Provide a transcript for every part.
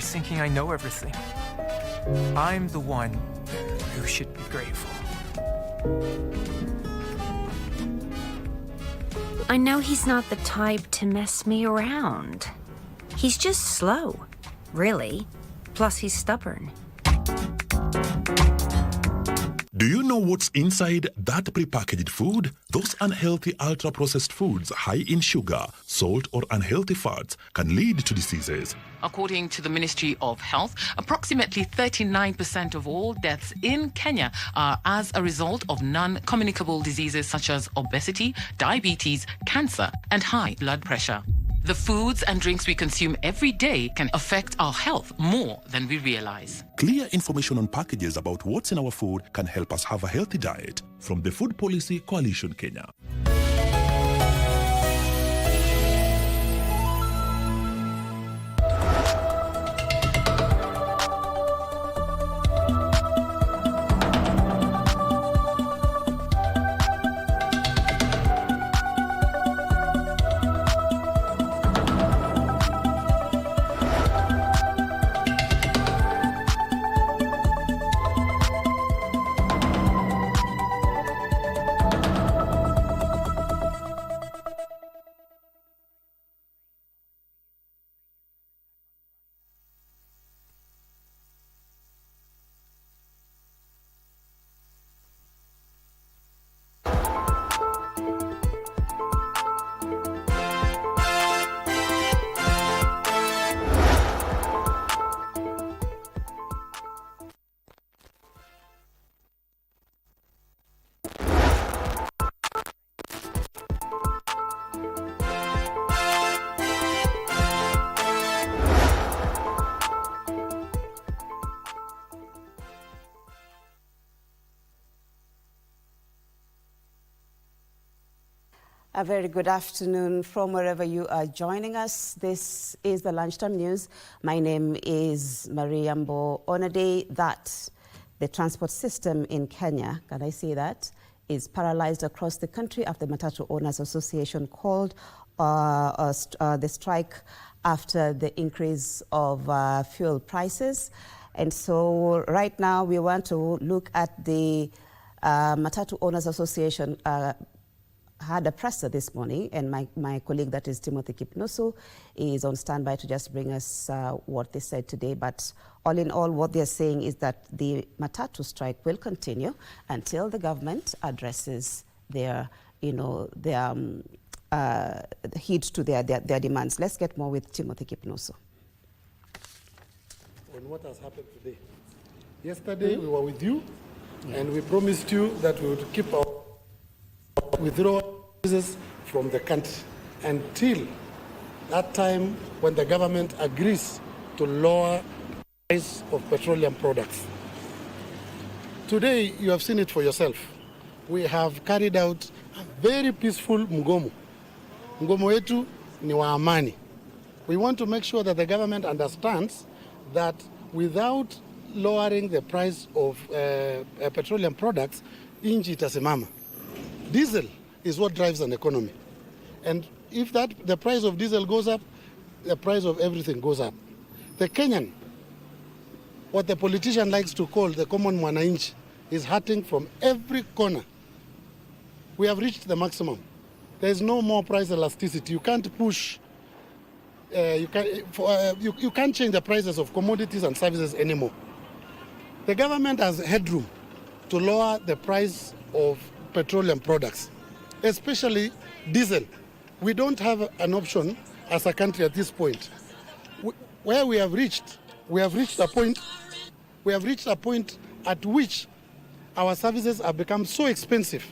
always thinking I know everything. I'm the one who should be grateful. I know he's not the type to mess me around. He's just slow, really. Plus, he's stubborn. Do you know what's inside that prepackaged food? Those unhealthy ultra-processed foods high in sugar, salt or unhealthy fats can lead to diseases. According to the Ministry of Health, approximately 39% of all deaths in Kenya are as a result of non-communicable diseases such as obesity, diabetes, cancer, and high blood pressure. The foods and drinks we consume every day can affect our health more than we realize. Clear information on packages about what's in our food can help us have a healthy diet. From the Food Policy Coalition Kenya. A very good afternoon from wherever you are joining us. This is the Lunchtime News. My name is Yambo. On a day that the transport system in Kenya, can I say that, is paralyzed across the country after the Matatu Owners Association called the strike after the increase of fuel prices. And so right now we want to look at the Matatu Owners Association had a presser this morning, and my colleague, that is Timothy Kipnusu, is on standby to just bring us what they said today. But all in all, what they're saying is that the Matatu strike will continue until the government addresses their, their heed to their demands. Let's get more with Timothy Kipnusu. On what has happened today. Yesterday we were with you, and we promised you that we would keep our withdrawal from the country until that time when the government agrees to lower the price of petroleum products. Today, you have seen it for yourself. We have carried out a very peaceful mgomo. Mgomo wetu ni wa amani. We want to make sure that the government understands that without lowering the price of petroleum products, inchi itasimama. Diesel is what drives an economy. And if the price of diesel goes up, the price of everything goes up. The Kenyan, what the politician likes to call the common mwananchi, is hurting from every corner. We have reached the maximum. There is no more price elasticity. You can't push, you can't change the prices of commodities and services anymore. The government has headroom to lower the price of petroleum products, especially diesel. We don't have an option as a country at this point. Where we have reached a point at which our services have become so expensive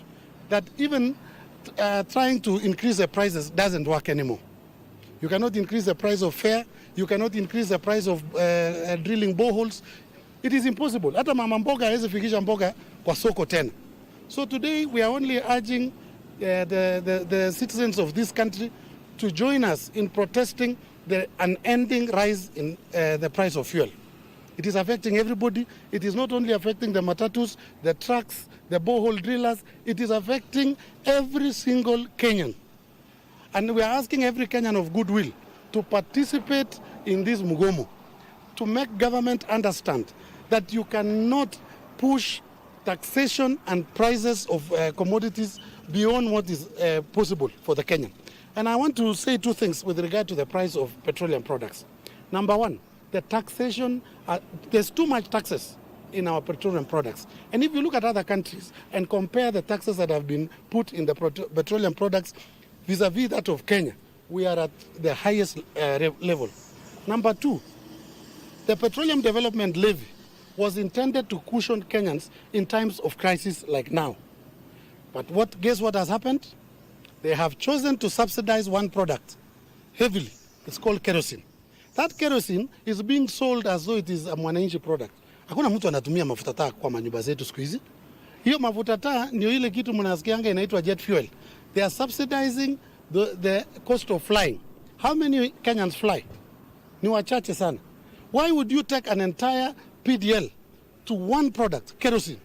that even trying to increase the prices doesn't work anymore. You cannot increase the price of fare. You cannot increase the price of drilling boreholes. It is impossible. Hata mama mboga hawezi fikisha mboga kwa soko tena. So today we are only urging the citizens of this country to join us in protesting the unending rise in the price of fuel. It is affecting everybody. It is not only affecting the matatus, the trucks, the borehole drillers. It is affecting every single Kenyan. And we are asking every Kenyan of goodwill to participate in this mugomo. to make government understand that you cannot push taxation and prices of commodities beyond what is possible for the Kenyan. And I want to say two things with regard to the price of petroleum products. Number one, the taxation, there's too much taxes in our petroleum products. And if you look at other countries and compare the taxes that have been put in the petroleum products vis-a-vis that of Kenya, we are at the highest level. Number two, the Petroleum Development Levy was intended to cushion Kenyans in times of crisis like now. But guess what has happened? They have chosen to subsidize one product heavily. It's called kerosene. That kerosene is being sold as though it is a mwananchi product. Hakuna mtu anatumia mafuta taa kwa manyumba zetu siku hizi. Hiyo mafuta taa ndio ile kitu mnasikianga inaitwa jet fuel. They are subsidizing the cost of flying. How many Kenyans fly? Ni wachache sana. Why would you take an entire PDL to one product, kerosene,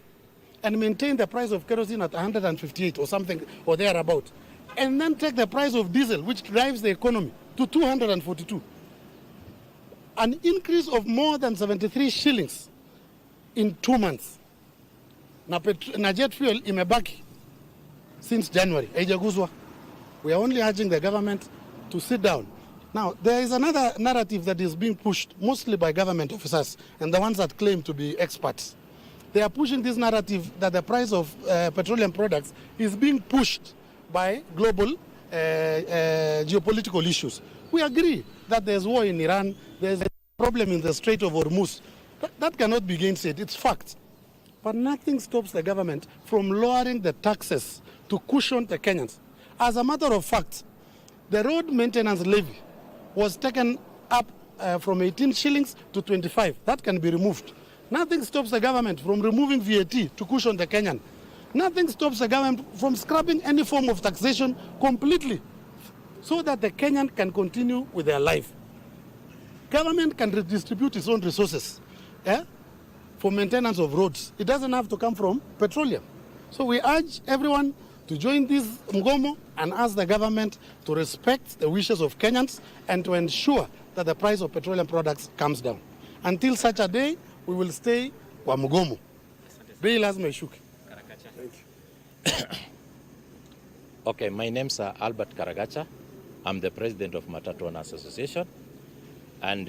and maintain the price of kerosene at 158 or something or thereabout, and then take the price of diesel, which drives the economy, to 242? An increase of more than 73 shillings in 2 months. Na jet fuel imebaki since January. Haijaguzwa. We are only urging the government to sit down. Now, there is another narrative that is being pushed, mostly by government officers and the ones that claim to be experts. They are pushing this narrative that the price of petroleum products is being pushed by global geopolitical issues. We agree that there's war in Iran, there's a problem in the Strait of Hormuz. That cannot be gainsaid, it's fact. But nothing stops the government from lowering the taxes to cushion the Kenyans. As a matter of fact, the road maintenance levy was taken up from 18 shillings to 25. That can be removed. Nothing stops the government from removing VAT to cushion the Kenyan. Nothing stops the government from scrapping any form of taxation completely so that the Kenyan can continue with their life. Government can redistribute its own resources for maintenance of roads. It doesn't have to come from petroleum. So we urge everyone to join this mgomo and ask the government to respect the wishes of Kenyans and to ensure that the price of petroleum products comes down. Until such a day, we will stay kwa mgomo. Bei lazima ishuke. Thank you. Okay, my name's Albert Karagacha. I'm the president of Matatu Owners Association. And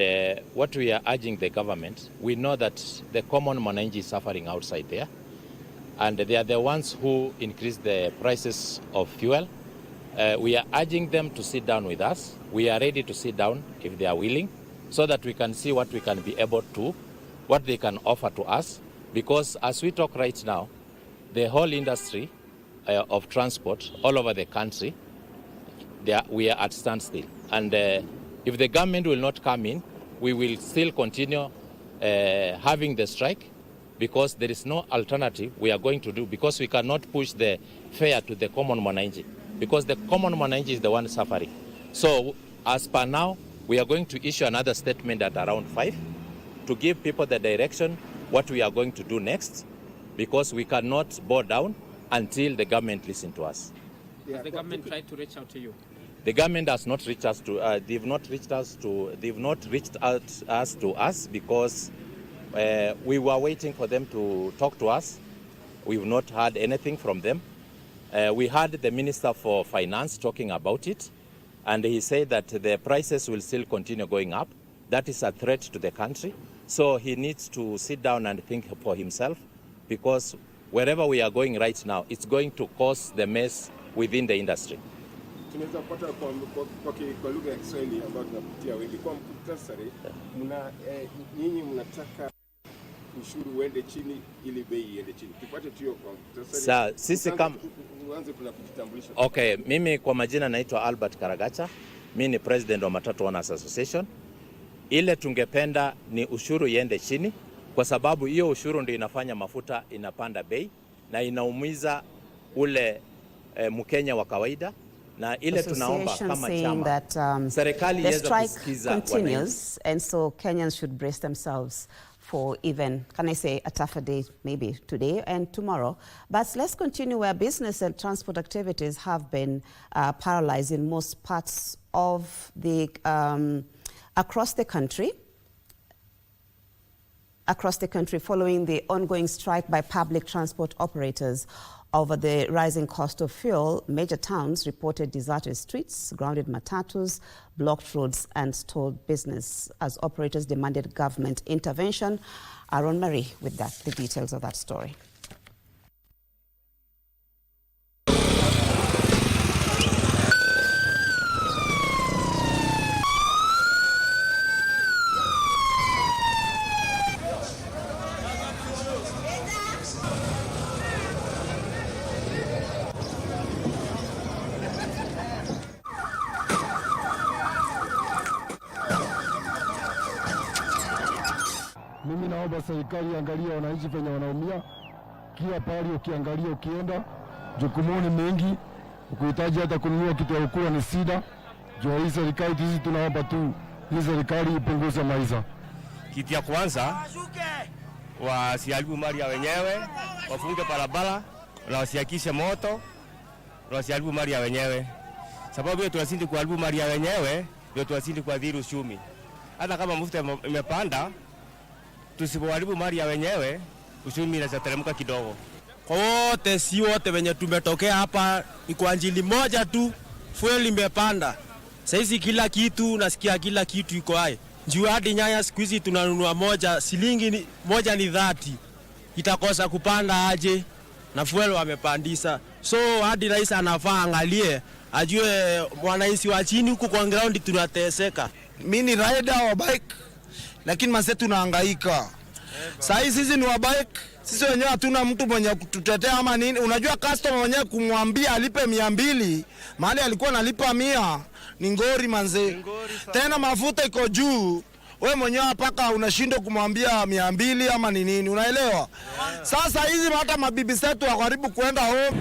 what we are urging the government, we know that the common mwananchi is suffering outside there. And they are the ones who increase the prices of fuel. We are urging them to sit down with us. We are ready to sit down if they are willing, so that we can see what we can be able to, what they can offer to us. Because as we talk right now, the whole industry of transport all over the country, we are at standstill. And if the government will not come in, we will still continue having the strike, because there is no alternative we are going to do, because we cannot push the fare to the common mwananchi, because the common mwananchi is the one suffering. So as per now, we are going to issue another statement at around 5 to give people the direction what we are going to do next, because we cannot bow down until the government listens to us. Has the government tried to reach out to you? The government has not reached us to. They've not reached out to us because we were waiting for them to talk to us. We've not heard anything from them. We heard the Minister for Finance talking about it, and he said that the prices will still continue going up. That is a threat to the country. So he needs to sit down and think for himself, because wherever we are going right now, it's going to cause the mess within the industry. Tunaweza kupata kwa lugha ya Kiswahili ambayo tunapitia wengi. Kwa muktasari, nyinyi mnataka ushuru uende chini ili bei iende chini. Tupate tu kwa muktasari. Sasa sisi kama uanze kuna kujitambulisha. Okay, mimi kwa majina naitwa Albert Karagacha. Mimi ni president wa Matatu Owners Association. Ile tungependa ni ushuru iende chini, kwa sababu hiyo ushuru ndio inafanya mafuta inapanda bei na inaumiza ule Mkenya wa kawaida. Na ile tunaomba kama chama serikali iweze kusikiza continues, and so Kenyans should brace themselves for even, can I say, a tougher day, maybe today and tomorrow. But let's continue where business and transport activities have been paralyzed in most parts of the across the country. across the country following the ongoing strike by public transport operators over the rising cost of fuel. Major towns reported deserted streets, grounded matatus, blocked roads and stalled business as operators demanded government intervention. Aaron Marie with the details of that story. Mimi naomba serikali angalia wananchi venye wanaumia. Kila pahali ukiangalia ukienda, jukumuni mengi, ukihitaji hata kununua kitu ya kukula ni shida. Jua hii serikali hizi tunaomba tu, hii serikali ipunguze maisha. Kitu ya kwanza, wasiharibu mali ya wenyewe, wafunge barabara, na wasiakishe moto, na wasiharibu mali ya wenyewe. Sababu hiyo tunasindi kuharibu mali ya wenyewe, ndio tunasindi kuadhiri uchumi. Hata kama mafuta imepanda, tusipoharibu mali ya wenyewe, uchumi unateremka kidogo. Kwa wote si wote wenye tumetokea hapa ni kwa ajili moja tu, fuel imepanda. Sasa kila kitu nasikia kila kitu iko hai. Juu hadi nyanya siku hizi tunanunua moja shilingi moja ni 30. Itakosa kupanda aje? Na fuel wamepandisha. So hadi rais anafaa angalie, ajue wananchi wa chini huko kwa ground tunateseka. Mimi ni rider wa bike, lakini mase tunahangaika. Sasa sisi ni wa bike, sisi wenyewe hatuna mtu mwenye kututetea ama nini. Unajua customer mwenyewe kumwambia alipe 200, mahali alikuwa analipa 100, ni ngori manze. Tena mafuta iko juu. Wewe mwenyewe paka unashindwa kumwambia 200 ama ni nini, unaelewa? Sasa hizi hata mabibi zetu wa karibu kwenda home.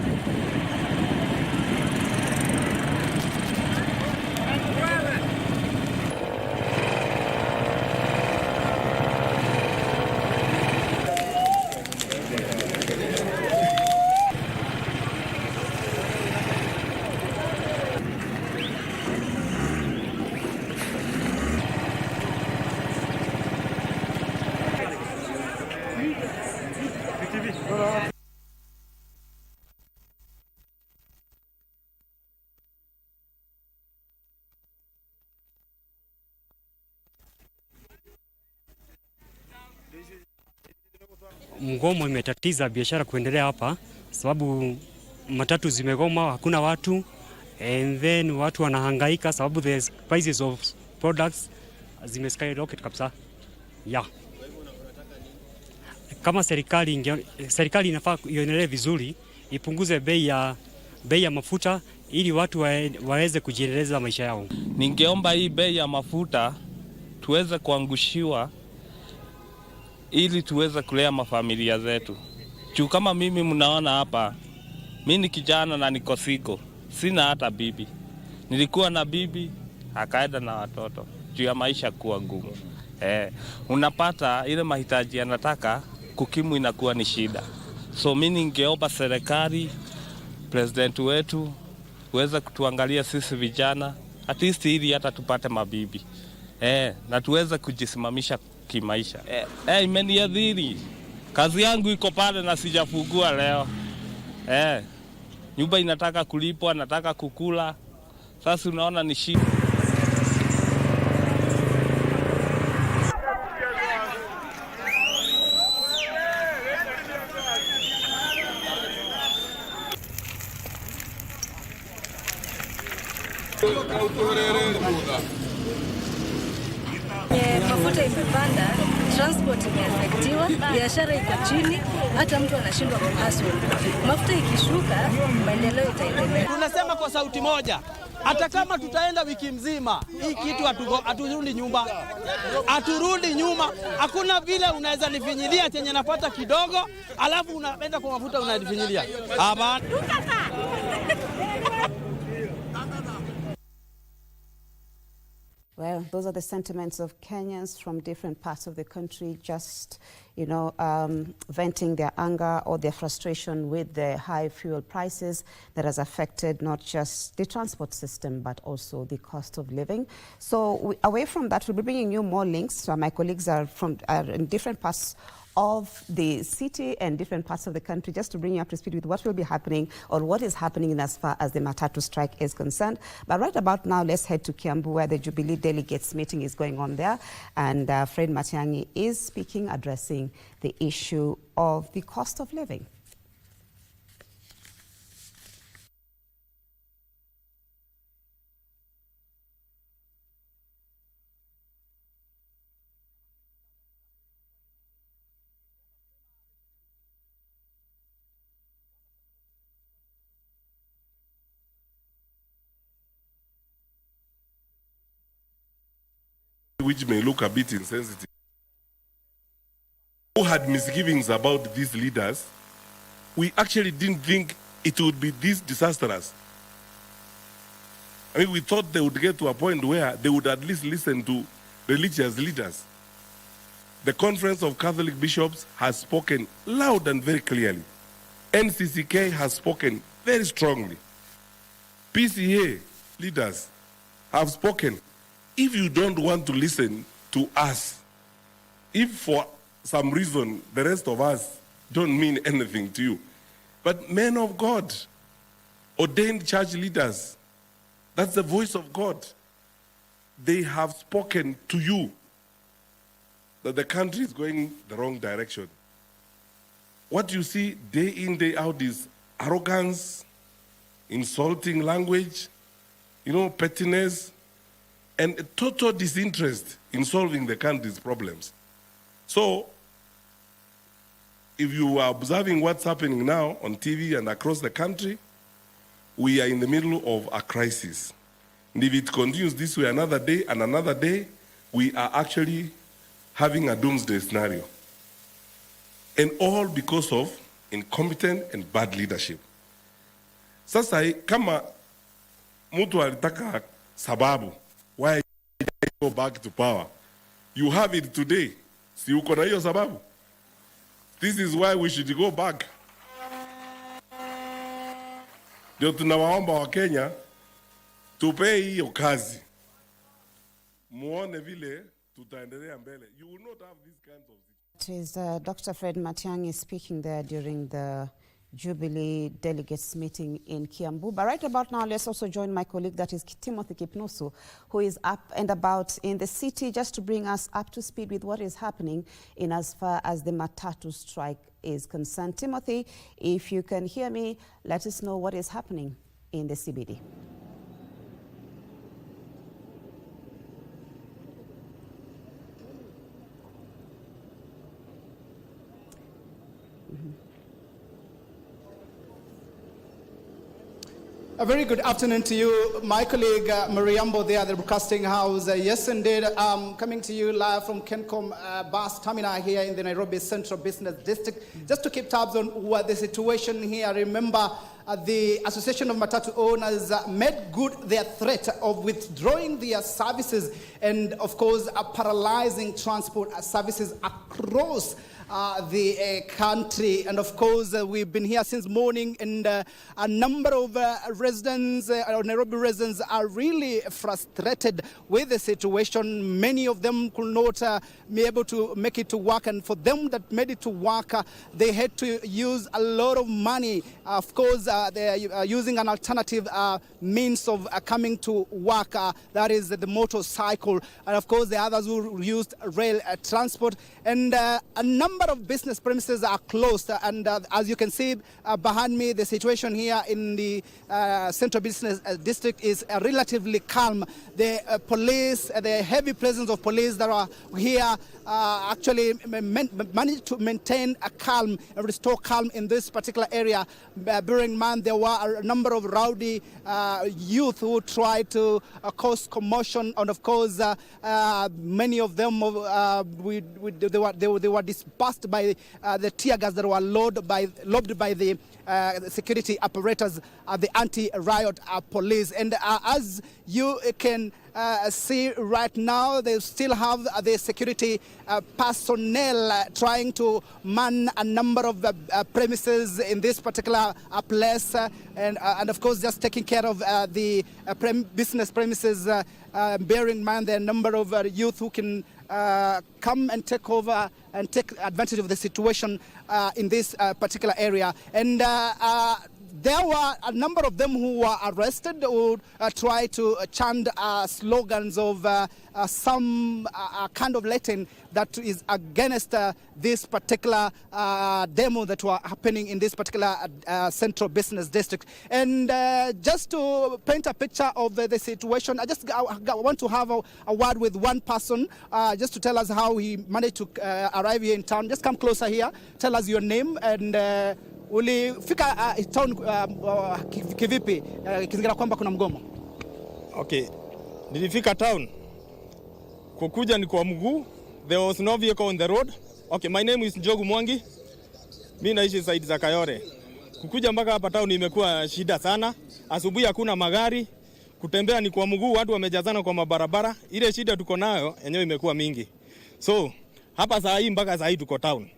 Mgomo imetatiza biashara kuendelea hapa sababu matatu zimegoma, hakuna watu, and then watu wanahangaika sababu the prices of products zimeskyrocket kabisa. Kama serikali inafaa iongelee vizuri, ipunguze bei ya mafuta ili watu waweze kujiendeleza maisha yao. Ningeomba hii bei ya mafuta tuweze kuangushiwa ili tuweze kulea mafamilia zetu. Juu kama mimi mnaona hapa, mimi ni kijana na niko siko, sina hata bibi. Nilikuwa na bibi, akaenda na watoto. Juu ya maisha kuwa ngumu. Unapata ile mahitaji anataka kukimu inakuwa ni shida. So mimi ningeomba serikali, president wetu, uweze kutuangalia sisi vijana, at least ili hata tupate mabibi. Na tuweze kujisimamisha kimaisha. Imeniadhiri. Kazi yangu iko pale na sijafungua leo. Nyumba inataka kulipwa, nataka kukula. Sasa unaona ni shida. Mafuta imepanda, transport imeafektiwa, biashara iko chini, hata mtu anashindwa kuhustle. Mafuta ikishuka, maendeleo itaendelea. Tunasema kwa sauti moja, hata kama tutaenda wiki mzima, hii kitu haturudi nyumba. Haturudi nyuma. Hakuna vile unaweza nifinyilia chenye napata kidogo, alafu unaenda kwa mafuta unanifinyilia. Hapana. Well, those are the sentiments of Kenyans from different parts of the country, just, venting their anger or their frustration with the high fuel prices that has affected not just the transport system, but also the cost of living. So away from that, we'll be bringing you more links. So my colleagues are in different parts of the city and different parts of the country, just to bring you up to speed with what will be happening or what is happening in as far as the Matatu strike is concerned. But right about now, let's head to Kiambu, where the Jubilee delegates meeting is going on there. And Fred Matiang'i is speaking, addressing the issue of the cost of living. Which may look a bit insensitive, who had misgivings about these leaders, we actually didn't think it would be this disastrous. I mean, we thought they would get to a point where they would at least listen to religious leaders. The Conference of Catholic Bishops has spoken loud and very clearly. NCCK has spoken very strongly. PCA leaders have spoken. If you don't want to listen to us, if for some reason the rest of us don't mean anything to you, but men of God, ordained church leaders, that's the voice of God. They have spoken to you that the country is going the wrong direction. What you see day in, day out is arrogance, insulting language, pettiness, and a total disinterest in solving the country's problems. So, if you are observing what's happening now on TV and across the country, we are in the middle of a crisis. And if it continues this way another day and another day, we are actually having a doomsday scenario. And all because of incompetent and bad leadership. Sasa kama mtu alitaka sababu why go back to power, you have it today. Si uko na hiyo sababu? This is why we should go back. Ndio tunawaomba wa Kenya tupee hiyo kazi, muone vile tutaendelea mbele. You will not have these kinds of It is Dr. Fred Matiang'i speaking there during the Jubilee delegates meeting in Kiambu. But right about now, let's also join my colleague, that is Timothy Kipnusu, who is up and about in the city just to bring us up to speed with what is happening in as far as the Matatu strike is concerned. Timothy, if you can hear me, let us know what is happening in the CBD. A very good afternoon to you. My colleague Yambo there at the broadcasting house. Yes, indeed. Coming to you live from Kencom bus terminal here in the Nairobi Central Business District. Just to keep tabs on what the situation here. Remember, the Association of Matatu Owners made good their threat of withdrawing their services and, of course, paralyzing transport services across the country. And of course, we've been here since morning, and a number of residents, Nairobi residents, are really frustrated with the situation. Many of them could not be able to make it to work, and for them that made it to work, they had to use a lot of money. Of course, they are using an alternative means of coming to work, that is the motorcycle, and of course the others who used rail transport. And a number of business premises are closed, and as you can see behind me, the situation here in the Central Business District is relatively calm. The police, the heavy presence of police that are here actually managed to maintain a calm and restore calm in this particular area. Bearing in mind there were a number of rowdy youth who tried to cause commotion, and of course many of them they were disbanded first by the tear gas that were lobbed by the security apparatus, the anti-riot police. And as you can see right now, they still have the security personnel trying to man a number of premises in this particular place, and of course just taking care of the business premises, bearing in mind the number of youth who can come and take over and take advantage of the situation in this particular area. And there were a number of them who were arrested, who tried to chant slogans of some kind of Latin that is against this particular demo that were happening in this particular central business district. And just to paint a picture of the situation, I want to have a word with one person just to tell us how he managed to arrive here in town. Just come closer here, tell us your name and ulifika town kivipi ikizingira kwamba kuna mgomo? Okay, nilifika town kukuja ni kwa mguu. There was no vehicle on the road. Okay, my name is Njogu Mwangi. Mimi naishi side za Kayore. Kukuja mpaka hapa town imekuwa shida sana. Asubuhi hakuna magari. Kutembea ni kwa mguu, watu wamejazana kwa mabarabara. Ile shida tuko nayo yenyewe imekuwa mingi. So, hapa saa hii mpaka saa hii tuko town.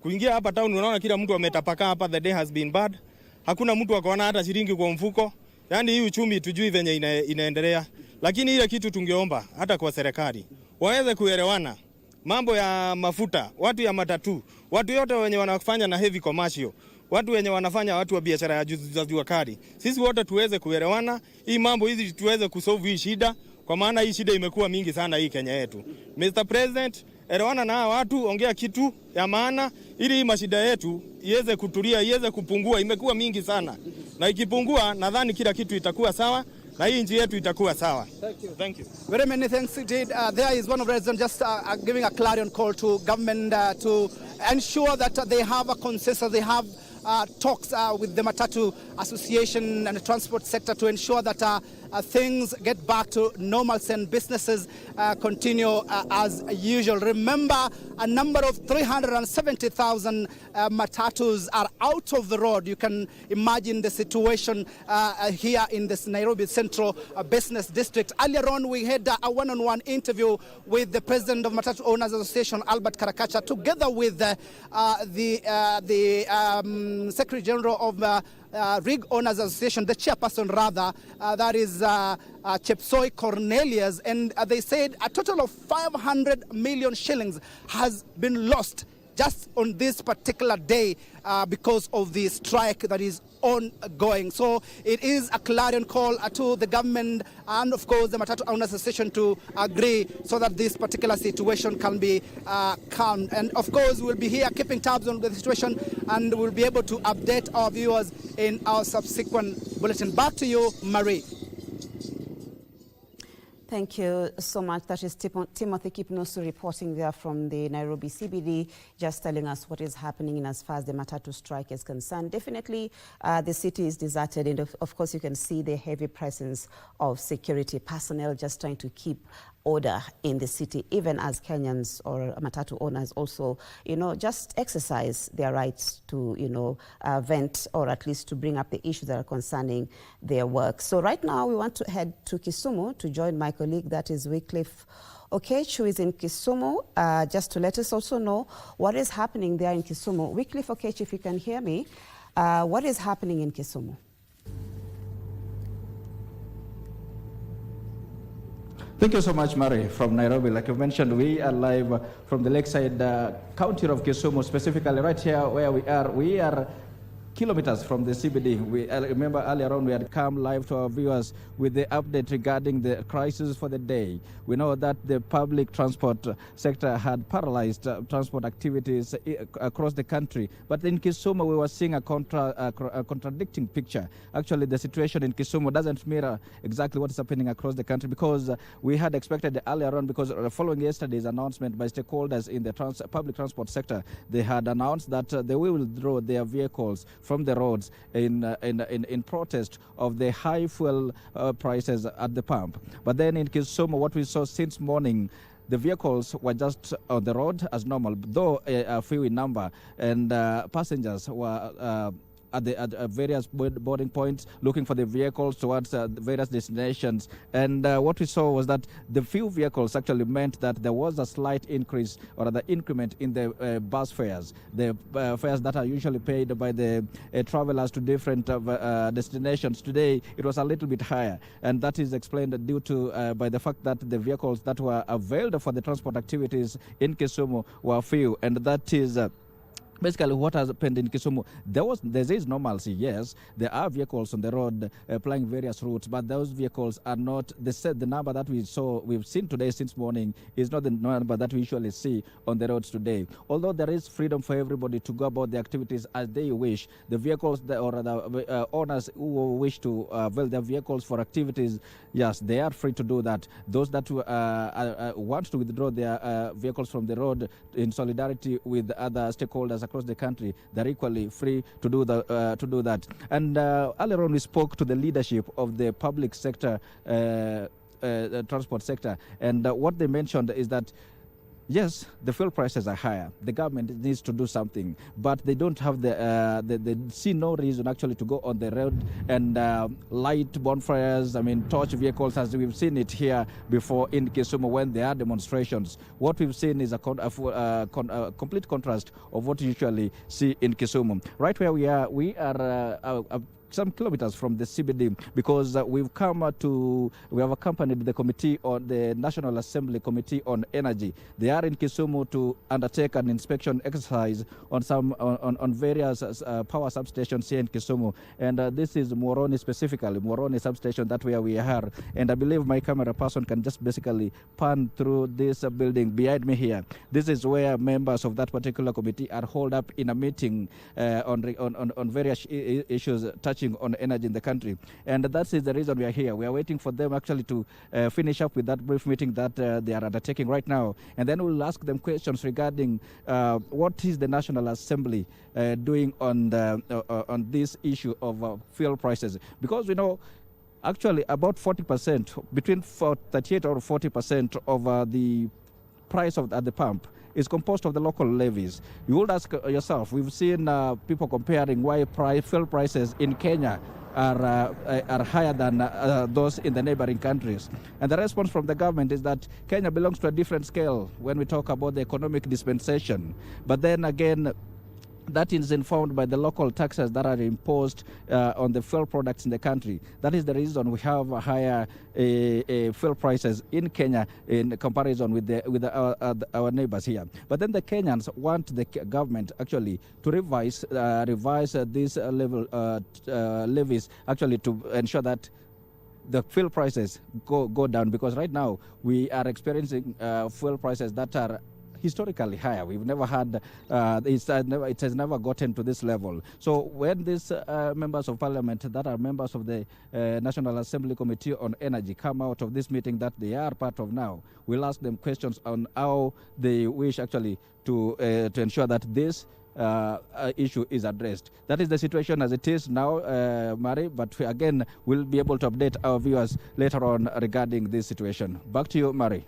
Kuingia hapa town unaona kila mtu ametapaka hapa, the day has been bad. Hakuna mtu akaona hata shilingi kwa mfuko. Yaani hii uchumi tujui venye inaendelea. Lakini ile kitu tungeomba hata kwa serikali waweze kuelewana. Mambo ya mafuta, watu ya matatu, watu yote wenye wanafanya na heavy commercial, watu wenye wanafanya watu wa biashara ya jua kali. Sisi wote tuweze kuelewana, hii mambo hizi tuweze kusolve hii shida, kwa maana hii shida imekuwa mingi sana hii Kenya yetu. Mr. President, elewana na watu, ongea kitu ya maana ili hii mashida yetu iweze kutulia, iweze kupungua, imekuwa mingi sana. Na ikipungua nadhani kila kitu itakuwa sawa. Na hii nchi yetu itakuwa sawa. Thank you. Very many thanks indeed. There is one of the residents just giving a clarion call to government to ensure that they have a consensus, they have talks with the Matatu Association and the transport sector to ensure that things get back to normalcy and businesses continue as usual. Remember, a number of 370,000 Matatus are out of the road. You can imagine the situation here in this Nairobi Central Business District. Earlier on, we had a one-on-one interview with the president of Matatu Owners Association, Albert Karakacha, together with the Secretary General of Rig Owners Association, the chairperson rather, that is Chepsoi Cornelius, and they said a total of 500 million shillings has been lost just on this particular day because of the strike that is ongoing. So it is a clarion call to the government and of course the Matatu Owners Association to agree so that this particular situation can be calmed. And of course we'll be here keeping tabs on the situation and we'll be able to update our viewers in our subsequent bulletin. Back to you, Marie. Thank you so much. That is Timothy Kipnusu reporting there from the Nairobi CBD, just telling us what is happening in as far as the Matatu strike is concerned. Definitely, the city is deserted, and of course, you can see the heavy presence of security personnel just trying to keep order in the city, even as Kenyans or Matatu owners also, just exercise their rights to, vent or at least to bring up the issues that are concerning their work. So right now we want to head to Kisumu to join my colleague, that is Wycliffe Okech, who is in Kisumu, just to let us also know what is happening there in Kisumu. Wycliffe Okech, if you can hear me, what is happening in Kisumu? Thank you so much, Mary, from Nairobi. Like you mentioned, we are live from the lakeside county of Kisumu, specifically right here where we are. We are kilometers from the CBD. I remember earlier on we had come live to our viewers with the update regarding the crisis for the day. We know that the public transport sector had paralyzed transport activities across the country. But in Kisumu, we were seeing a contradicting picture. Actually, the situation in Kisumu doesn't mirror exactly what is happening across the country, because we had expected earlier on, because following yesterday's announcement by stakeholders in the public transport sector, they had announced that they will withdraw their vehicles from the roads in protest of the high fuel prices at the pump. But then in Kisumu, what we saw since morning, the vehicles were just on the road as normal, though a few in number, and passengers were at various boarding points looking for the vehicles towards various destinations. And what we saw was that the few vehicles actually meant that there was a slight increase or the increment in the bus fares, the fares that are usually paid by the travelers to different destinations. Today it was a little bit higher, and that is explained due to by the fact that the vehicles that were availed for the transport activities in Kisumu were few, and that is basically what has happened in Kisumu. There is normalcy, yes. There are vehicles on the road plying various routes, but those vehicles are not the number that we've seen today since morning is not the number that we usually see on the roads today. Although there is freedom for everybody to go about the activities as they wish, the vehicles or the owners who wish to avail their vehicles for activities, yes, they are free to do that. Those that want to withdraw their vehicles from the road in solidarity with other stakeholders across the country, they're equally free to do that. And earlier on, we spoke to the leadership of the public sector, transport sector, and what they mentioned is that yes, the fuel prices are higher. The government needs to do something, but they don't have they see no reason actually to go on the road and light bonfires, torch vehicles, as we've seen it here before in Kisumu when there are demonstrations. What we've seen is a complete contrast of what you usually see in Kisumu. Right where we are some kilometers from the CBD, because we have accompanied the committee on the National Assembly Committee on Energy. They are in Kisumu to undertake an inspection exercise on various power substations here in Kisumu, and this is Moroni specifically, Moroni substation, that where we are. And I believe my camera person can just basically pan through this building behind me here. This is where members of that particular committee are holed up in a meeting on various issues touching on energy in the country, and that is the reason we are here. We are waiting for them actually to finish up with that brief meeting that they are undertaking right now, and then we'll ask them questions regarding what is the National Assembly doing on this issue of fuel prices, because we know actually about 40%, between 38 or 40% of the price at the pump is composed of the local levies. You would ask yourself, we've seen people comparing why fuel prices in Kenya are higher than those in the neighboring countries. And the response from the government is that Kenya belongs to a different scale when we talk about the economic dispensation. But then again, that is informed by the local taxes that are imposed on the fuel products in the country. That is the reason we have higher fuel prices in Kenya in comparison with our neighbors here. But then the Kenyans want the government actually to revise these levies actually to ensure that the fuel prices go down, because right now we are experiencing fuel prices that are historically higher. We've never had, it has never gotten to this level. So when these members of parliament that are members of the National Assembly Committee on Energy come out of this meeting that they are part of now, we'll ask them questions on how they wish actually to ensure that this issue is addressed. That is the situation as it is now, Mary, but again, we'll be able to update our viewers later on regarding this situation. Back to you, Mary.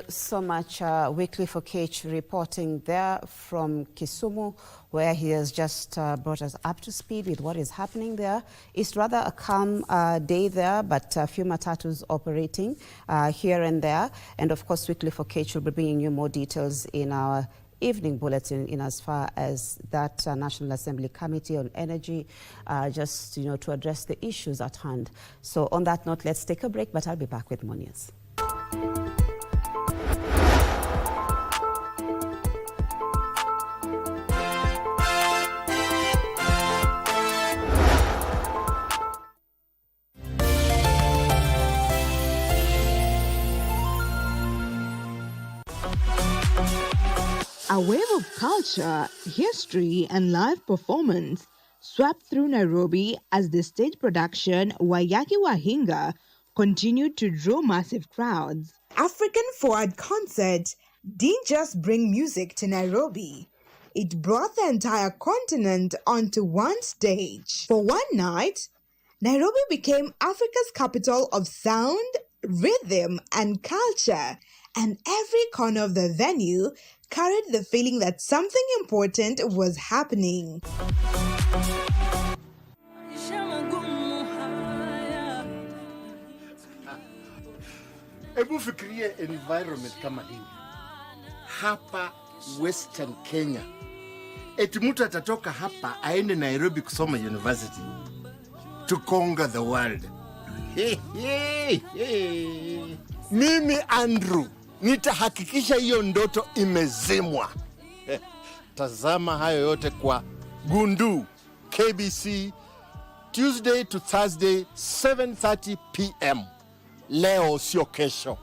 So much Wycliffe Okech reporting there from Kisumu, where he has just brought us up to speed with what is happening there. It's rather a calm day there, but a few matatus operating here and there. And of course, Wycliffe Okech will be bringing you more details in our evening bulletin in as far as that National Assembly Committee on Energy, just to address the issues at hand. So on that note, let's take a break, but I'll be back with more news. A wave of culture, history, and live performance swept through Nairobi as the stage production Wayaki Wahinga continued to draw massive crowds. African Forward Concert didn't just bring music to Nairobi. It brought the entire continent onto one stage. For one night, Nairobi became Africa's capital of sound, rhythm, and culture, and every corner of the venue carried the feeling that something important was happening. Ebu fikirie environment kama hii hapa Western Kenya. Eti mtu atatoka hapa aende Nairobi kusoma university to conquer the world. Mimi Andrew nitahakikisha hiyo ndoto imezimwa. Tazama hayo yote kwa Gundu KBC Tuesday to Thursday 7:30 p.m. Leo sio kesho.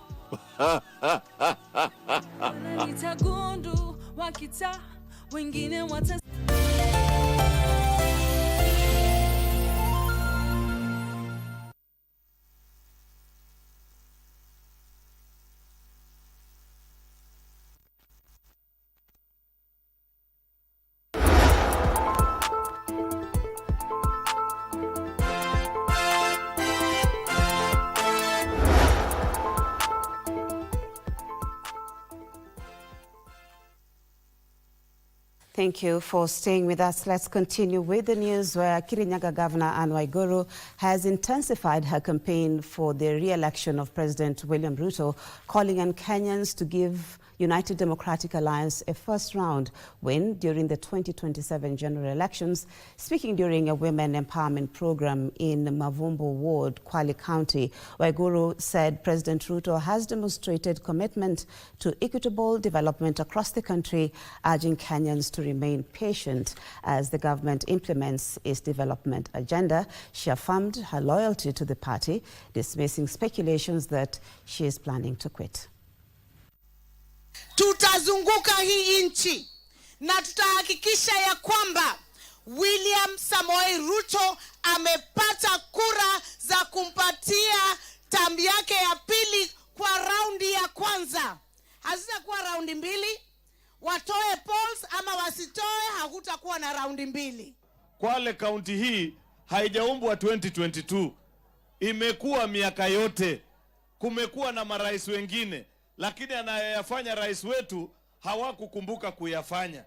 Thank you for staying with us. Let's continue with the news where Kirinyaga Governor Anne Waiguru has intensified her campaign for the re-election of President William Ruto, calling on Kenyans to give United Democratic Alliance a first-round win during the 2027 general elections. Speaking during a women empowerment program in Mavumbo Ward, Kwale County, Waiguru said President Ruto has demonstrated commitment to equitable development across the country, urging Kenyans to remain patient as the government implements its development agenda. She affirmed her loyalty to the party, dismissing speculations that she is planning to quit. Tutazunguka hii nchi na tutahakikisha ya kwamba William Samoei Ruto amepata kura za kumpatia term yake ya pili kwa raundi ya kwanza. Hazitakuwa raundi mbili, watoe polls ama wasitoe, hakutakuwa na raundi mbili. Kwale kaunti hii haijaumbwa 2022. Imekuwa miaka yote. Kumekuwa na marais wengine, lakini anayoyafanya rais wetu hawakukumbuka kuyafanya.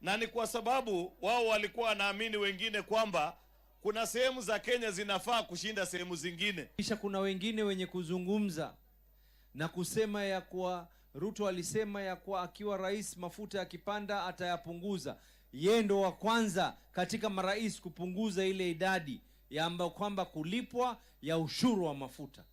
Na ni kwa sababu wao walikuwa wanaamini wengine kwamba kuna sehemu za Kenya zinafaa kushinda sehemu zingine. Kisha kuna wengine wenye kuzungumza na kusema ya kuwa Ruto alisema ya kuwa akiwa rais mafuta yakipanda atayapunguza. Yeye ndo wa kwanza katika marais kupunguza ile idadi ya ambayo kwamba kulipwa ya ushuru wa mafuta.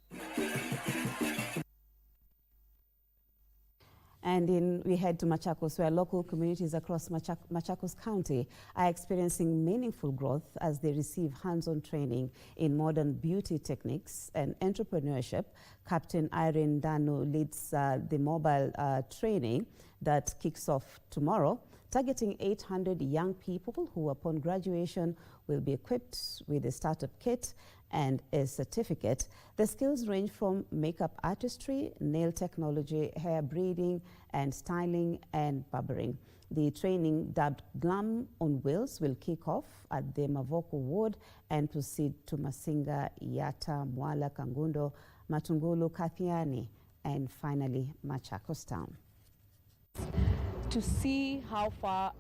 And we head to Machakos, where local communities across Machakos County are experiencing meaningful growth as they receive hands-on training in modern beauty techniques and entrepreneurship. Captain Irene Dano leads the mobile training that kicks off tomorrow, targeting 800 young people who, upon graduation, will be equipped with a startup kit and a certificate. The skills range from makeup artistry, nail technology, hair braiding, and styling and barbering. The training, dubbed Glam on Wheels, will kick off at the Mavoko Ward and proceed to Masinga, Yata, Mwala, Kangundo, Matungulu, Kathiani, and finally Machakos Town. To see how far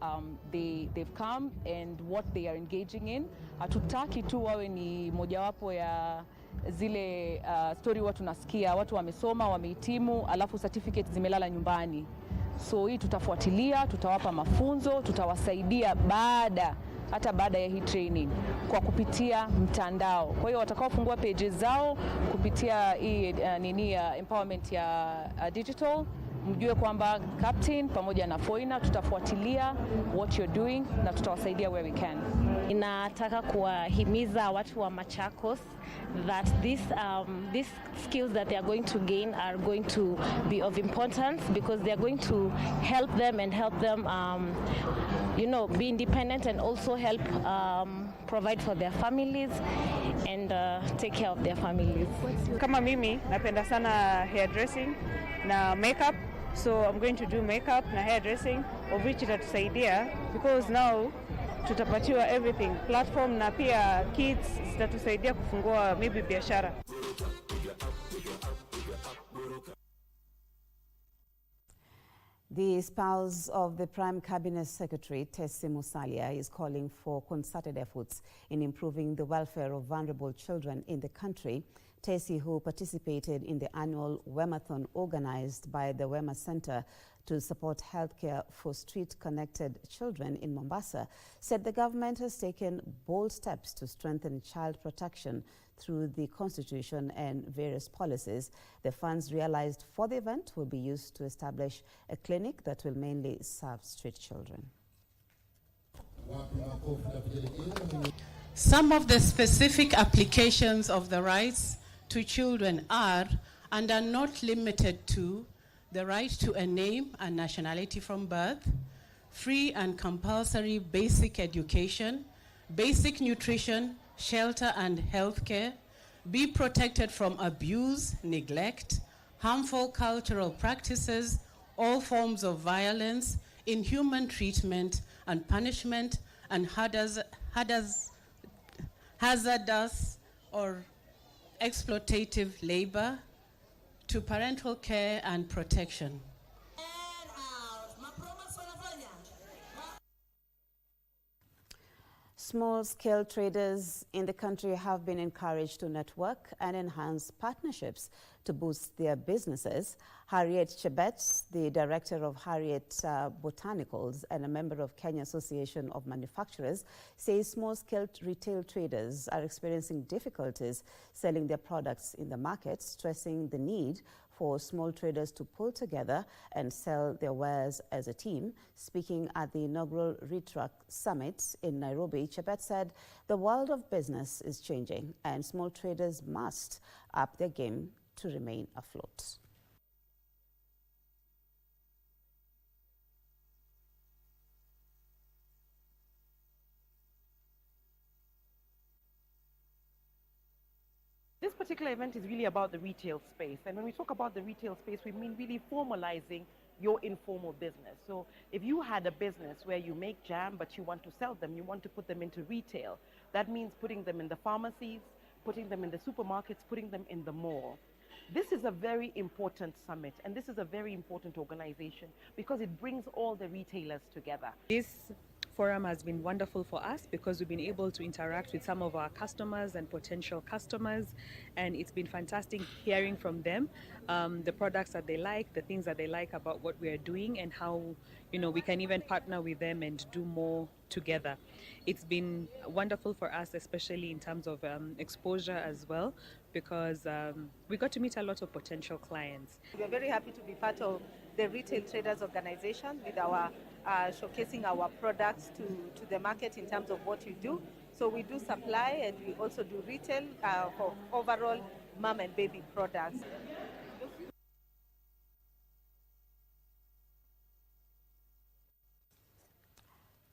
they've come and what they are engaging in. Hatutaki tu wawe ni mojawapo ya zile story watu nasikia, watu wamesoma, wamehitimu, alafu certificate zimelala nyumbani. So hii tutafuatilia, tutawapa mafunzo, tutawasaidia hata baada ya hii training kwa kupitia mtandao. Kwa hiyo watakaofungua pages zao kupitia hii empowerment ya digital, mjue kwamba Captain pamoja na Foina tutafuatilia what you're doing na tutawasaidia where we can. Inataka kuwahimiza watu wa Machakos that these skills that they are going to gain are going to be of importance because they are going to help them be independent and also help provide for their families and take care of their families. Kama mimi napenda sana hairdressing na makeup, so I'm going to do makeup na hairdressing, of which itatusaidia because now tutapatiwa everything, platform na pia kids zitatusaidia kufungua maybe biashara. The spouse of the Prime Cabinet Secretary, Tessie Musalia, is calling for concerted efforts in improving the welfare of vulnerable children in the country. Tessie, who participated in the annual Wemathon organized by the Wema Center to support healthcare for street-connected children in Mombasa, said the government has taken bold steps to strengthen child protection through the Constitution and various policies. The funds realized for the event will be used to establish a clinic that will mainly serve street children. Some of the specific applications of the rights to children are and are not limited to the right to a name and nationality from birth, free and compulsory basic education, basic nutrition, shelter and health care, be protected from abuse, neglect, harmful cultural practices, all forms of violence, inhuman treatment and punishment, and hazardous or exploitative labor, to parental care and protection. Small-scale traders in the country have been encouraged to network and enhance partnerships to boost their businesses. Harriet Chebet, the director of Harriet Botanicals and a member of Kenya Association of Manufacturers, says small-scale retail traders are experiencing difficulties selling their products in the market, stressing the need for small traders to pull together and sell their wares as a team. Speaking at the inaugural RETRAC Summit in Nairobi, Chebet said the world of business is changing and small traders must up their game to remain afloat. This particular event is really about the retail space. And when we talk about the retail space, we mean really formalizing your informal business. So if you had a business where you make jam, but you want to sell them, you want to put them into retail, that means putting them in the pharmacies, putting them in the supermarkets, putting them in the mall. This is a very important summit, and this is a very important organization because it brings all the retailers together. This forum has been wonderful for us because we've been able to interact with some of our customers and potential customers, and it's been fantastic hearing from them the products that they like, the things that they like about what we are doing, and how we can even partner with them and do more together. It's been wonderful for us, especially in terms of exposure as well, because we got to meet a lot of potential clients. We're very happy to be part of the Retail Traders Organization with our showcasing our products to the market in terms of what we do. So we do supply and we also do retail for overall mom and baby products.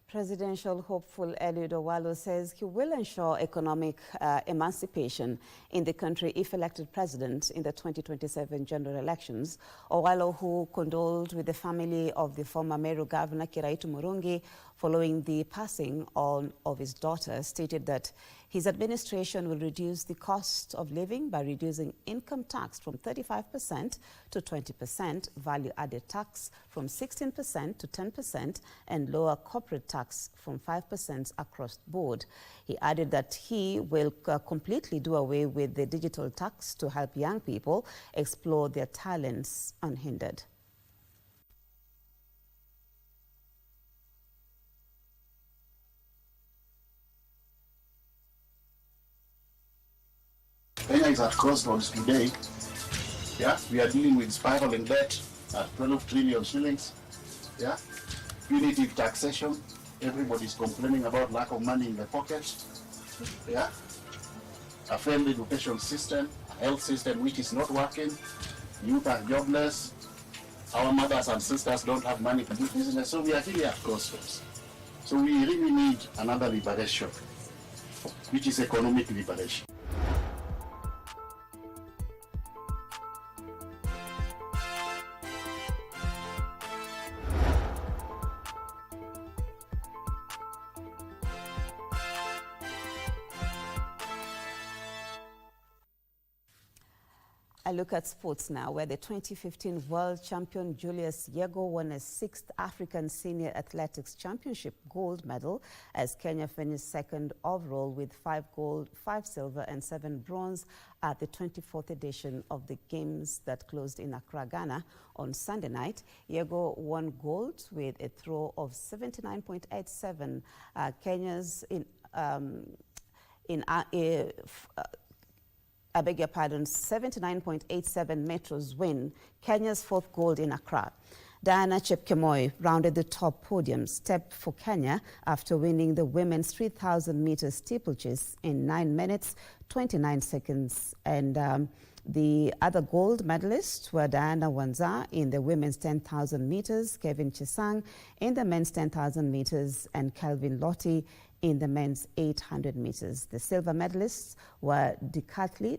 Presidential hopeful Eliud Owalo says he will ensure economic emancipation in the country if elected president in the 2027 general elections. Owalo, who condoled with the family of the former Meru governor Kiraitu Murungi following the passing on of his daughter, stated that his administration will reduce the cost of living by reducing income tax from 35% to 20%, value-added tax from 16% to 10%, and lower corporate tax from 5% across the board. He added that he will completely do away with the digital tax to help young people explore their talents unhindered. Kenya is at crossroads today. Yeah, we are dealing with spiraling debt at 12 trillion shillings. Yeah, punitive taxation. Everybody's complaining about lack of money in the pocket. Yeah, a failed education system, a health system which is not working. Youth are jobless. Our mothers and sisters don't have money to do business. So we are really at crossroads. So we really need another liberation, which is economic liberation. I look at sports now, where the 2015 world champion Julius Yego won a 6th African Senior Athletics Championship gold medal as Kenya finished second overall with 5 gold, 5 silver and 7 bronze at the 24th edition of the Games that closed in Accra, Ghana on Sunday night. Yego won gold with a throw of 79.87. Kenya's I beg your pardon, 79.87 meters win Kenya's 4th gold in Accra. Diana Chepkemoi rounded the top podium step for Kenya after winning the women's 3,000 meter steeplechase in 9 minutes, 29 seconds. And the other gold medalists were Diana Wanza in the women's 10,000 meters, Kevin Chisang in the men's 10,000 meters, and Calvin Lottie in the men's 800 meters. The silver medalists were decathletes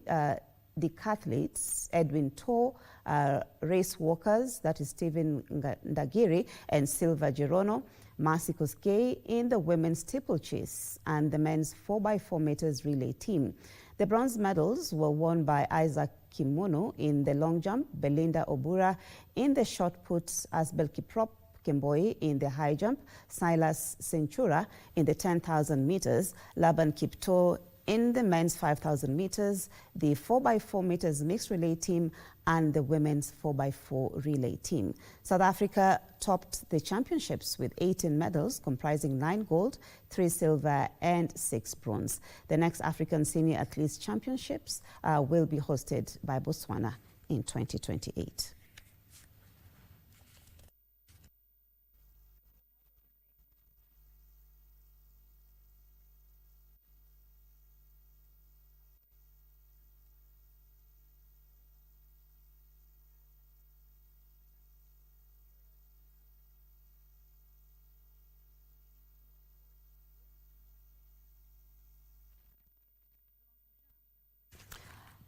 Edwin Toh, race walkers, that is Stephen Ndagiri and Silva Gerono, Marcy Koskei in the women's steeplechase and the men's 4x4 meters relay team. The bronze medals were won by Isaac Kimono in the long jump, Belinda Obura in the shot put, Asbel Kiprop Kemboi in the high jump, Silas Centura in the 10,000 meters, Laban Kipto in the men's 5,000 meters, the 4x4 meters mixed relay team, and the women's 4x4 relay team. South Africa topped the championships with 18 medals, comprising 9 gold, 3 silver, and 6 bronze. The next African Senior Athletes Championships will be hosted by Botswana in 2028.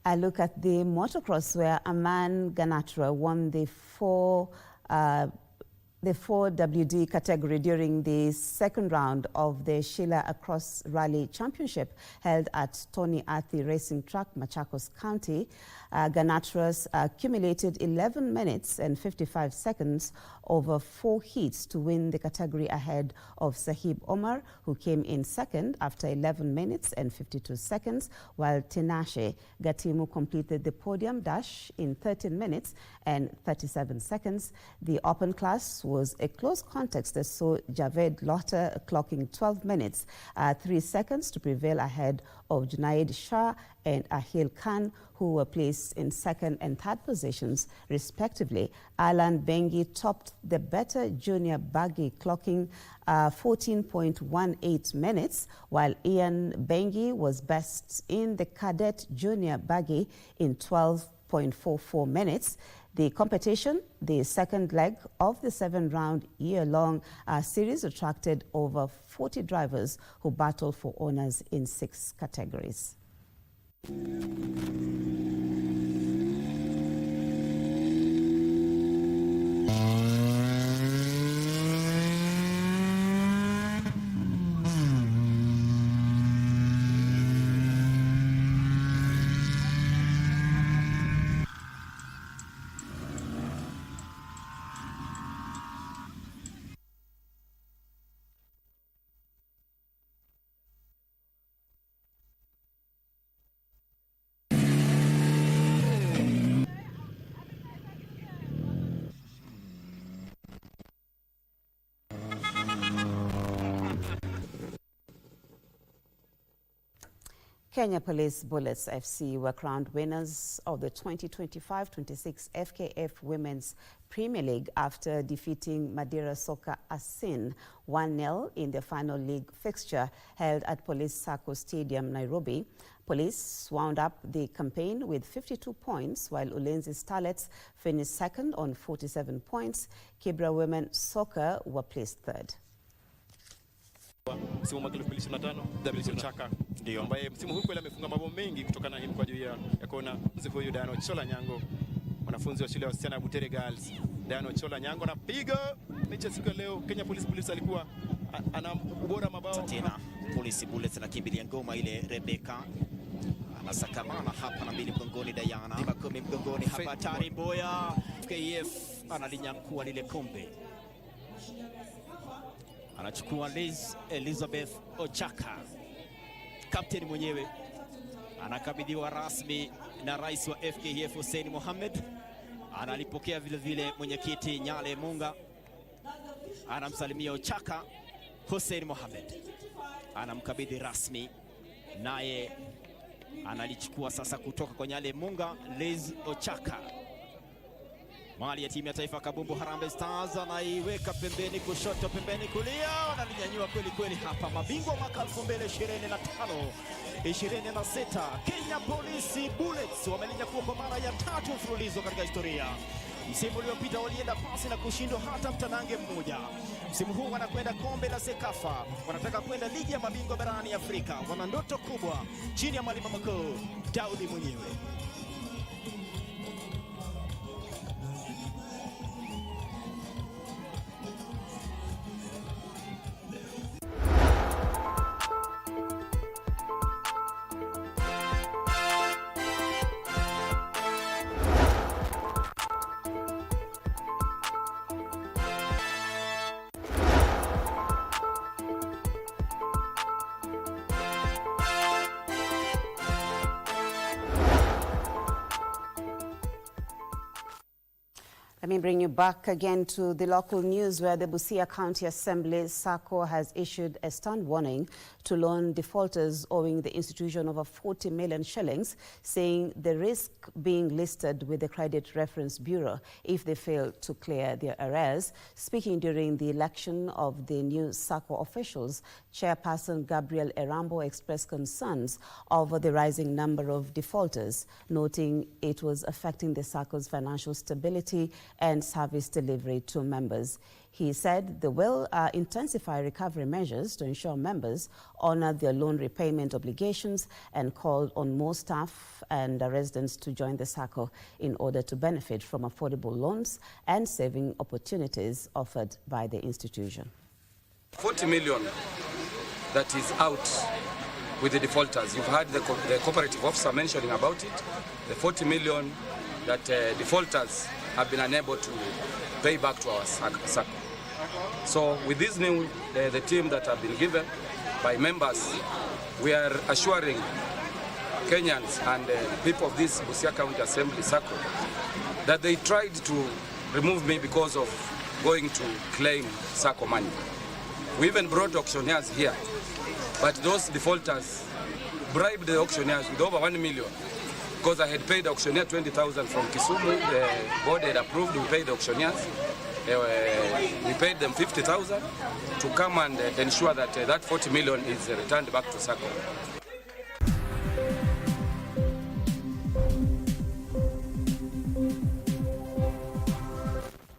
I look at the motocross, where Aman Ganatra won the 4WD category during the second round of the Sheila Across Rally Championship held at Tony Athi Racing Track, Machakos County. Ganatras accumulated 11 minutes and 55 seconds over 4 heats to win the category ahead of Sahib Omar, who came in second after 11 minutes and 52 seconds, while Tinashe Gatimu completed the podium dash in 13 minutes and 37 seconds. The open class was a close contest that saw Javed Lotter clocking 12 minutes, 3 seconds to prevail ahead of Junaid Shah and Ahil Khan, who were placed in second and third positions, respectively. Alan Bengi topped the better junior buggy, clocking 14.18 minutes, while Ian Bengi was best in the cadet junior buggy in 12.44 minutes. The competition, the second leg of the 7-round year-long series, attracted over 40 drivers who battled for honors in 6 categories. Kenya Police Bullets FC were crowned winners of the 2025-26 FKF Women's Premier League after defeating Madeira Soccer Asin 1-0 in the final league fixture held at Busia Sacco Stadium, Nairobi. Police wound up the campaign with 52 points, while Ulinzi Starlets finished second on 47 points. Kibra Women Soccer were placed third. Msimu mwaka 2025 WC Chaka ndio ambaye msimu huu kweli amefunga mabao mengi kutokana na kwa juu ya kona. Huyu Dano Chola Nyango, mwanafunzi wa shule ya wasichana ya Butere Girls. Dano Chola Nyango anapiga mechi siku ya leo. Kenya Police alikuwa ana ubora mabao tena. Police Bullets na kimbilia ngoma ile Rebecca anasakamana hapa na mbili mgongoni Diana, ni makumi mgongoni hapa hatari Mboya. KF analinyakua lile kombe, anachukua Liz Elizabeth Ochaka, kapteni mwenyewe, anakabidhiwa rasmi na rais wa FKF Hussein Mohamed. Analipokea vile vile mwenyekiti Nyale Munga, anamsalimia Ochaka. Hussein Mohamed anamkabidhi rasmi, naye analichukua sasa kutoka kwa Nyale Munga Liz Ochaka. Mali ya timu ya taifa Kabumbu Harambee Stars, anaiweka pembeni kushoto, pembeni kulia, analinyanyua kweli kweli hapa. Mabingwa mwaka 2025 26 Kenya Police Bullets wamelinyakua kwa mara ya 3 mfululizo katika historia. Msimu uliopita walienda pasi na kushindwa hata mtanange mmoja. Msimu huu wanakwenda kombe la Sekafa, wanataka kwenda ligi ya mabingwa barani Afrika. Wana ndoto kubwa chini ya mwalimu mkuu Daudi mwenyewe. Let me bring you back again to the local news, where the Busia County Assembly Sacco has issued a stern warning to loan defaulters owing the institution over 40 million shillings, saying the risk being listed with the Credit Reference Bureau if they fail to clear their arrears. Speaking during the election of the new Sacco officials, Chairperson Gabriel Erambo expressed concerns over the rising number of defaulters, noting it was affecting the Sacco's financial stability and service delivery to members. He said they will intensify recovery measures to ensure members honor their loan repayment obligations, and called on more staff and residents to join the Sacco in order to benefit from affordable loans and saving opportunities offered by the institution. 40 million that is out with the defaulters. You've heard the cooperative officer mentioning about it. The 40 million that defaulters have been unable to pay back to our Sacco. So with this new, the team that have been given by members, we are assuring Kenyans and people of this Busia County Assembly Sacco that they tried to remove me because of going to claim Sacco money. We even brought auctioneers here, but those defaulters bribed the auctioneers with over 1 million. Because I had paid the auctioneer 20,000 from Kisumu, the board had approved, we paid the auctioneers. We paid them 50,000 to come and ensure that that 40 million is returned back to Sacco.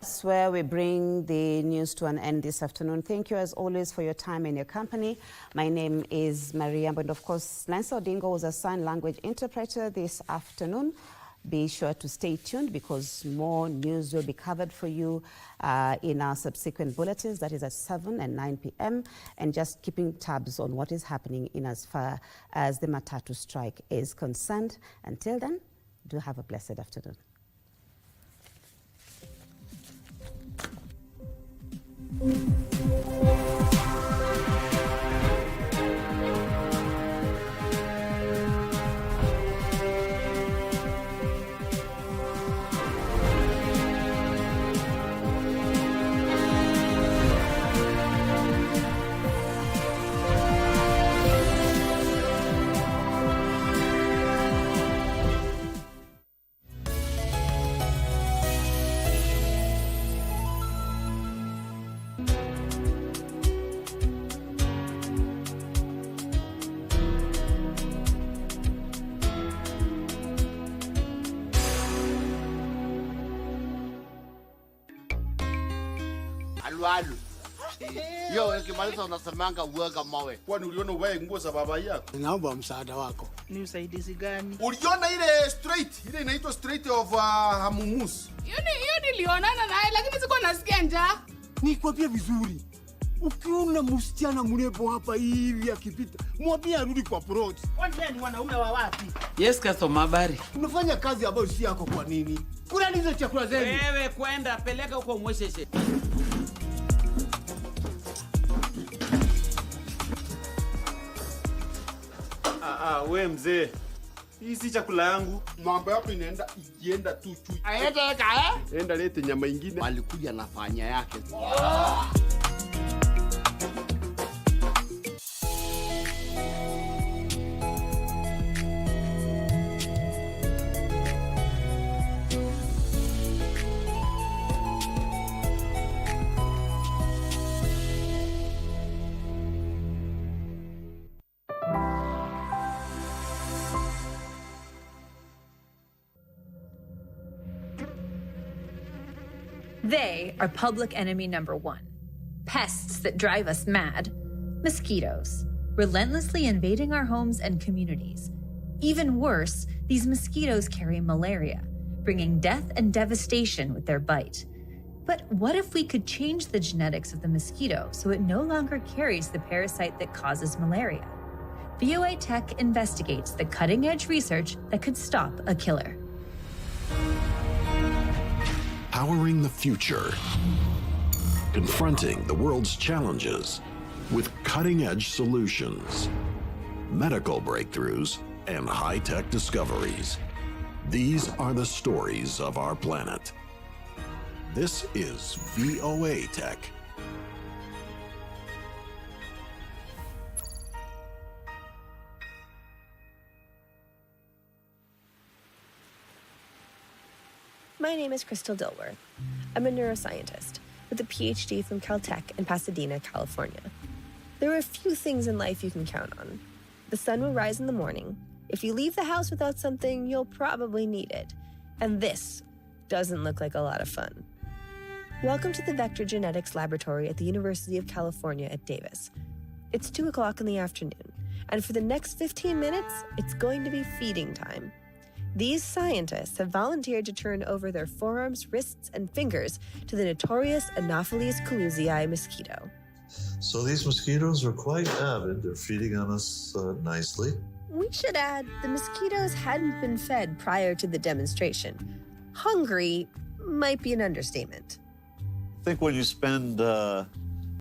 That's where we bring the news to an end this afternoon. Thank you as always for your time and your company. My name is Yambo, and of course Lancer Odingo was a sign language interpreter this afternoon. Be sure to stay tuned, because more news will be covered for you in our subsequent bulletins, that is at 7 and 9 p.m. And just keeping tabs on what is happening in as far as the Matatu strike is concerned. Until then, do have a blessed afternoon. Alu. Yo, ukimaliza unasemanga uweka mawe. Kwani uliona uvae nguo za baba yako? Naomba msaada wako. Ni usaidizi gani? Uliona ile straight, ile inaitwa straight of Hamumus. Hiyo nilionana naye, lakini siko nasikia njaa. Nikwambia vizuri. Ukiona msichana mrembo hapa hivi akipita, mwambie arudi kwa plot. Kwani ni wanaume wa wapi? Yes, customer, habari. Unafanya kazi ambayo si yako kwa nini? Kula hizo chakula zenu. Wewe kwenda peleka huko mwesheshe. We mzee. Hii si chakula yangu. Mambo yako ikienda tu tu. Enda lete nyama ingine. Alikuja na fanya yake. They are public enemy number one. Pests that drive us mad. Mosquitoes, relentlessly invading our homes and communities. Even worse, these mosquitoes carry malaria, bringing death and devastation with their bite. But what if we could change the genetics of the mosquito so it no longer carries the parasite that causes malaria? VOA Tech investigates the cutting-edge research that could stop a killer. Powering the future, confronting the world's challenges with cutting-edge solutions, medical breakthroughs, and high-tech discoveries. These are the stories of our planet. This is VOA Tech. My name is Crystal Dilworth. I'm a neuroscientist with a PhD from Caltech in Pasadena, California. There are a few things in life you can count on. The sun will rise in the morning. If you leave the house without something, you'll probably need it. And this doesn't look like a lot of fun. Welcome to the Vector Genetics Laboratory at the University of California at Davis. It's 2 o'clock in the afternoon, and for the next 15 minutes, it's going to be feeding time. These scientists have volunteered to turn over their forearms, wrists, and fingers to the notorious Anopheles kalusii mosquito. So these mosquitoes are quite avid. They're feeding on us nicely. We should add, the mosquitoes hadn't been fed prior to the demonstration. Hungry might be an understatement. I think when you spend